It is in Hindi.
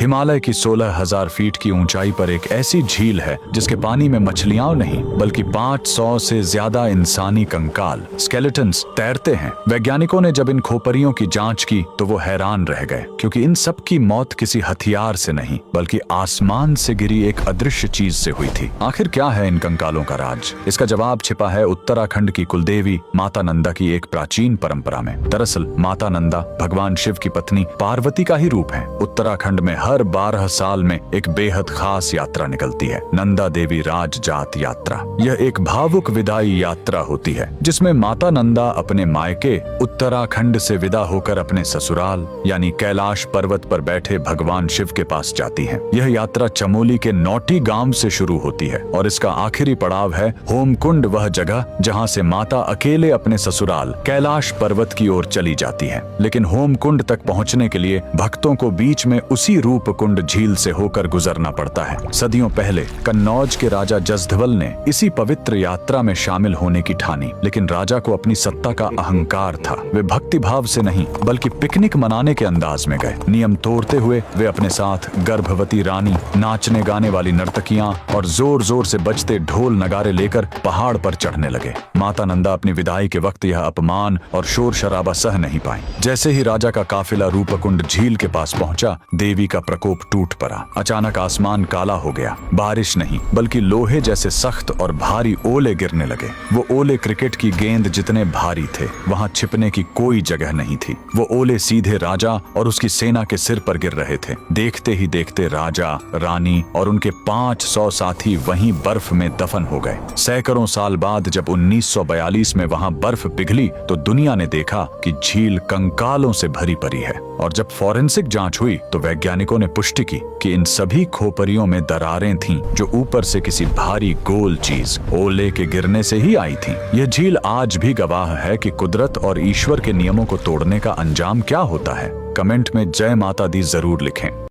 हिमालय की 16,000 फीट की ऊंचाई पर एक ऐसी झील है जिसके पानी में मछलियां नहीं बल्कि 500 से ज्यादा इंसानी कंकाल स्केलेटन्स तैरते हैं। वैज्ञानिकों ने जब इन खोपरियों की जांच की तो वो हैरान रह गए, क्योंकि इन सब की मौत किसी हथियार से नहीं बल्कि आसमान से गिरी एक अदृश्य चीज से हुई थी। आखिर क्या है इन कंकालों का राज? इसका जवाब छिपा है उत्तराखंड की कुलदेवी माता नंदा की एक प्राचीन परंपरा में। दरअसल माता नंदा भगवान शिव की पत्नी पार्वती का ही रूप है। उत्तराखंड में हर 12 साल में एक बेहद खास यात्रा निकलती है, नंदा देवी राज जात यात्रा। यह एक भावुक विदाई यात्रा होती है जिसमें माता नंदा अपने मायके उत्तराखंड से विदा होकर अपने ससुराल यानी कैलाश पर्वत पर बैठे भगवान शिव के पास जाती है। यह यात्रा चमोली के नौटी गांव से शुरू होती है और इसका आखिरी पड़ाव है होमकुंड, वह जगह जहां से माता अकेले अपने ससुराल कैलाश पर्वत की ओर चली जाती है। लेकिन होमकुंड तक पहुंचने के लिए भक्तों को बीच में उसी रूपकुंड झील से होकर गुजरना पड़ता है। सदियों पहले कन्नौज के राजा जसधवल ने इसी पवित्र यात्रा में शामिल होने की ठानी, लेकिन राजा को अपनी सत्ता का अहंकार था। वे भक्ति भाव से नहीं बल्कि पिकनिक मनाने के अंदाज में गए। नियम तोड़ते हुए वे अपने साथ गर्भवती रानी, नाचने गाने वाली नर्तकियां और जोर जोर से बजते ढोल नगारे लेकर पहाड़ पर चढ़ने लगे। माता नंदा अपनी विदाई के वक्त यह अपमान और शोर शराबा सह नहीं पाई। जैसे ही राजा का काफिला रूपकुंड झील के पास पहुंचा, देवी का प्रकोप टूट पड़ा। अचानक आसमान काला हो गया। बारिश नहीं बल्कि लोहे जैसे सख्त और भारी ओले गिरने लगे। वो ओले क्रिकेट की गेंद जितने भारी थे। वहां छिपने की कोई जगह नहीं थी। वो ओले सीधे राजा और उसकी सेना के सिर पर गिर रहे थे। देखते ही देखते राजा, रानी और उनके 500 साथी वहीं बर्फ में दफन हो गए। सैकड़ों साल बाद जब 1942 में वहां बर्फ पिघली तो दुनिया ने देखा कि झील कंकालों से भरी पड़ी है। और जब फॉरेंसिक जांच हुई तो वैज्ञानिकों ने पुष्टि की कि इन सभी खोपरियों में दरारें थीं जो ऊपर से किसी भारी गोल चीज ओले के गिरने से ही आई थीं। यह झील आज भी गवाह है कि कुदरत और ईश्वर के नियमों को तोड़ने का अंजाम क्या होता है। कमेंट में जय माता दी जरूर लिखें।